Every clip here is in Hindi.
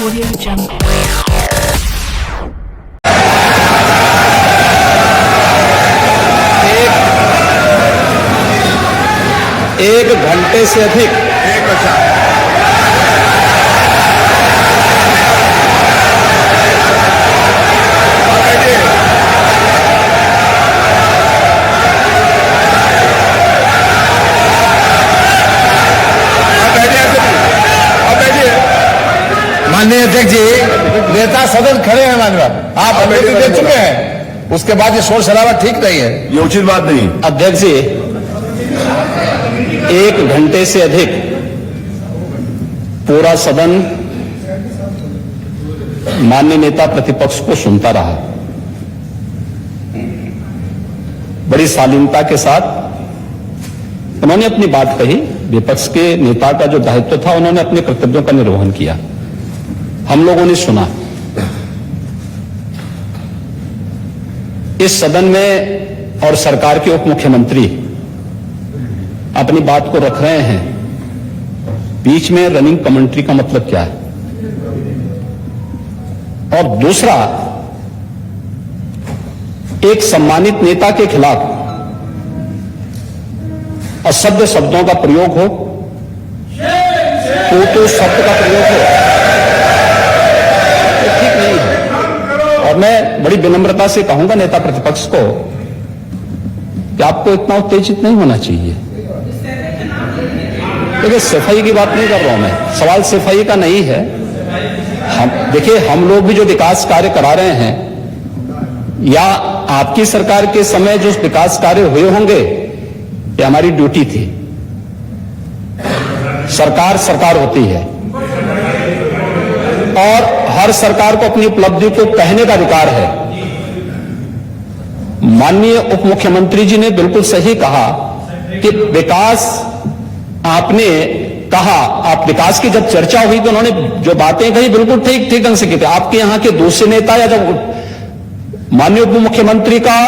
Audio Jungle. एक घंटे से अधिक माननीय अध्यक्ष जी, नेता सदन खड़े हैं माननीय, आप अनुमति दे चुके हैं, उसके बाद ये शोर शराबा ठीक नहीं है, ये उचित बात नहीं। अध्यक्ष जी, एक घंटे से अधिक पूरा सदन माननीय नेता प्रतिपक्ष को सुनता रहा। बड़ी शालीनता के साथ उन्होंने अपनी बात कही। विपक्ष के नेता का जो दायित्व था, उन्होंने अपने कर्तव्यों का निर्वहन किया। हम लोगों ने सुना। इस सदन में और सरकार के उप मुख्यमंत्री अपनी बात को रख रहे हैं, बीच में रनिंग कमेंट्री का मतलब क्या है? और दूसरा, एक सम्मानित नेता के खिलाफ असभ्य शब्दों का प्रयोग हो, तो शब्द का प्रयोग हो, तो ठीक नहीं है। और मैं बड़ी विनम्रता से कहूंगा नेता प्रतिपक्ष को कि आपको इतना उत्तेजित नहीं होना चाहिए। देखिए, सफाई की बात नहीं कर रहा हूं मैं, सवाल सफाई का नहीं है। देखिए, हम लोग भी जो विकास कार्य करा रहे हैं, या आपकी सरकार के समय जो विकास कार्य हुए होंगे, ये हमारी ड्यूटी थी। सरकार सरकार होती है और हर सरकार को अपनी उपलब्धि को कहने का अधिकार है। माननीय उप मुख्यमंत्री जी ने बिल्कुल सही कहा कि विकास, आपने कहा, आप विकास की जब चर्चा हुई तो उन्होंने जो बातें कही बिल्कुल ठीक ढंग से की थी। आपके यहां के दूसरे नेता या जब माननीय उप मुख्यमंत्री का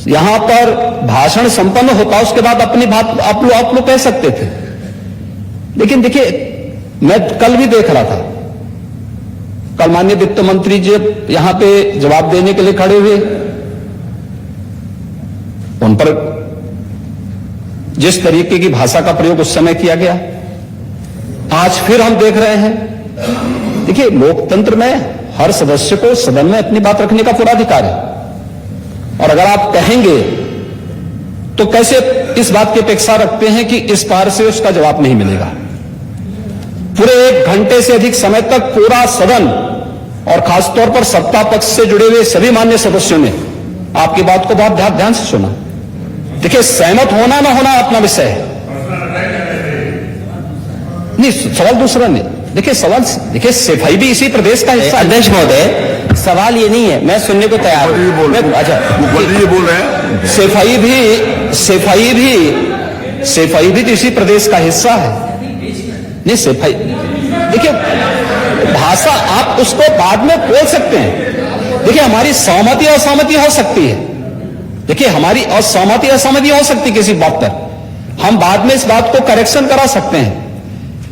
यहां पर भाषण संपन्न होता, उसके बाद अपनी बात आप लोग कह सकते थे। लेकिन देखिए, मैं कल भी देख रहा था, कल माननीय वित्त मंत्री जी यहां पे जवाब देने के लिए खड़े हुए, उन पर जिस तरीके की भाषा का प्रयोग उस समय किया गया, आज फिर हम देख रहे हैं। देखिए, लोकतंत्र में हर सदस्य को सदन में अपनी बात रखने का पूरा अधिकार है, और अगर आप कहेंगे तो कैसे इस बात की अपेक्षा रखते हैं कि इस पार से उसका जवाब नहीं मिलेगा? पूरे एक घंटे से अधिक समय तक पूरा सदन और खासतौर पर सत्ता पक्ष से जुड़े हुए सभी मान्य सदस्यों ने आपकी बात को बहुत ध्यान से सुना। देखिए, सहमत होना ना होना अपना विषय है, नहीं, सवाल दूसरा नहीं। देखिए, सवाल, देखिए, सफाई भी इसी प्रदेश का हिस्सा। अध्यक्ष महोदय, सवाल ये नहीं है, मैं सुनने को तैयार हूं। अच्छा, बोल रहे हैं, सफाई भी तो इसी प्रदेश का हिस्सा है। नहीं, सफाई, देखिए, भाषा आप उसको बाद में बोल सकते हैं। देखिए, हमारी सहमति असहमति हो सकती है। देखिए, हमारी असहमति असहमति हो सकती है किसी बात पर, हम बाद में इस बात को करेक्शन करा सकते हैं।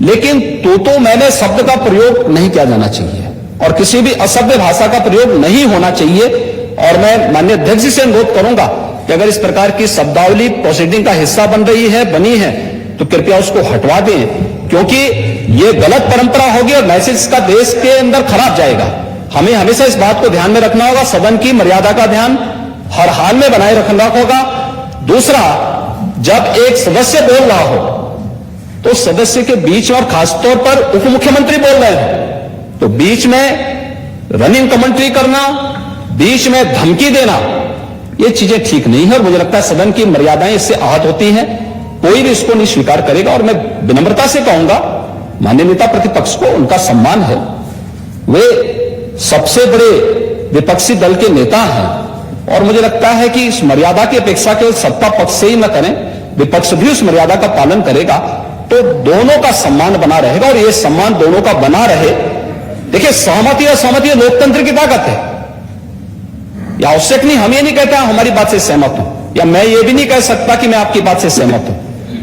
लेकिन तो मैंने शब्द का प्रयोग नहीं किया जाना चाहिए, और किसी भी असभ्य भाषा का प्रयोग नहीं होना चाहिए। और मैं माननीय अध्यक्ष जी से अनुरोध करूंगा कि अगर इस प्रकार की शब्दावली प्रोसीडिंग का हिस्सा बनी है, तो कृपया उसको हटवा दें, क्योंकि ये गलत परंपरा होगी और मैसेज का देश के अंदर खराब जाएगा। हमें हमेशा इस बात को ध्यान में रखना होगा, सदन की मर्यादा का ध्यान हर हाल में बनाए रखना होगा। दूसरा, जब एक सदस्य बोल रहा हो तो सदस्य के बीच, और खासतौर पर उप मुख्यमंत्री बोल रहे हैं, तो बीच में रनिंग कमेंट्री करना, बीच में धमकी देना, ये चीजें ठीक नहीं है। और मुझे लगता है सदन की मर्यादाएं इससे आहत होती हैं, कोई भी इसको नहीं स्वीकार करेगा। और मैं विनम्रता से कहूंगा माननीय नेता प्रतिपक्ष को, उनका सम्मान है, वे सबसे बड़े विपक्षी दल के नेता हैं, और मुझे लगता है कि इस मर्यादा की अपेक्षा केवल सत्ता पक्ष से ही न करें, विपक्ष भी उस मर्यादा का पालन करेगा, तो दोनों का सम्मान बना रहेगा। और ये सम्मान दोनों का बना रहे। देखिए, सहमति असहमति लोकतंत्र की ताकत है, या आवश्यक नहीं। हम ये नहीं कहते हमारी बात से सहमत हूं, या मैं ये भी नहीं कह सकता कि मैं आपकी बात से सहमत हूं।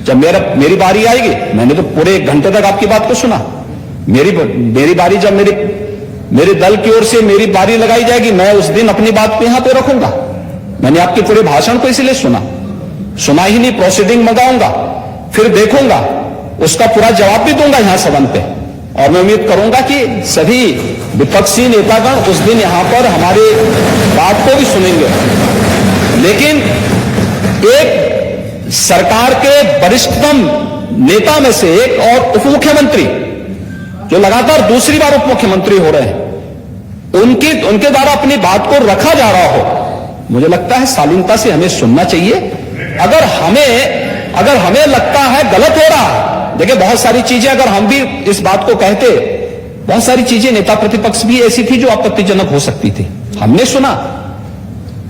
जब मेरी बारी आएगी, मैंने तो पूरे 1 घंटे तक आपकी बात को सुना, मेरी बारी जब मेरे दल की ओर से मेरी बारी लगाई जाएगी, मैं उस दिन अपनी बात पे यहां पे रखूंगा। मैंने आपके पूरे भाषण को इसलिए सुना ही नहीं, प्रोसीडिंग मंगाऊंगा, फिर देखूंगा, उसका पूरा जवाब भी दूंगा यहां सदन पे। और मैं उम्मीद करूंगा कि सभी विपक्षी नेतागण उस दिन यहां पर हमारी बात को भी सुनेंगे। लेकिन एक सरकार के वरिष्ठतम नेता में से एक और उप मुख्यमंत्री जो लगातार दूसरी बार उप मुख्यमंत्री हो रहे हैं, उनके द्वारा अपनी बात को रखा जा रहा हो, मुझे लगता है शालीनता से हमें सुनना चाहिए। अगर हमें लगता है गलत हो रहा है, देखिए बहुत सारी चीजें अगर हम भी इस बात को कहते, बहुत सारी चीजें नेता प्रतिपक्ष भी ऐसी थी जो आपत्तिजनक हो सकती थी, हमने सुना।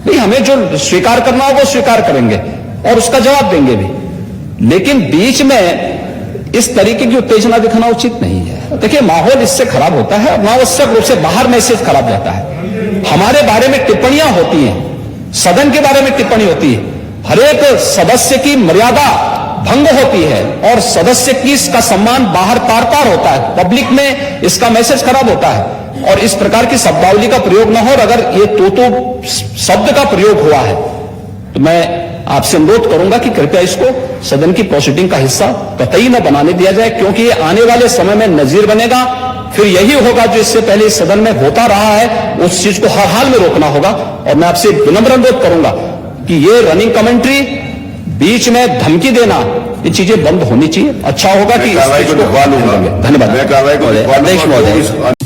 नहीं, हमें जो स्वीकार करना हो वो स्वीकार करेंगे और उसका जवाब देंगे भी, लेकिन बीच में इस तरीके की उत्तेजना दिखाना उचित नहीं है। देखिए माहौल इससे खराब होता है, अनावश्यक रूप से बाहर मैसेज खराब जाता है। हमारे बारे में टिप्पणियां होती हैं, सदन के बारे में टिप्पणी होती है, हर एक सदस्य की मर्यादा भंग होती है और सदस्य की इसका सम्मान बाहर तार तार होता है, पब्लिक में इसका मैसेज खराब होता है। और इस प्रकार की शब्दावली का प्रयोग न हो, और अगर ये तो शब्द का प्रयोग हुआ है तो मैं आपसे अनुरोध करूंगा कि कृपया इसको सदन की प्रोसीडिंग का हिस्सा कतई न बनाने दिया जाए, क्योंकि ये आने वाले समय में नजीर बनेगा। फिर यही होगा जो इससे पहले इस सदन में होता रहा है, उस चीज को हर हाल में रोकना होगा। और मैं आपसे विनम्र अनुरोध करूंगा कि ये रनिंग कमेंट्री, बीच में धमकी देना, ये चीजें बंद होनी चाहिए। अच्छा होगा कि मैं कार्रवाई को लिखवा लूंगा। धन्यवाद। मैं कार्रवाई को लिखवा लूंगा। अध्यक्ष महोदय।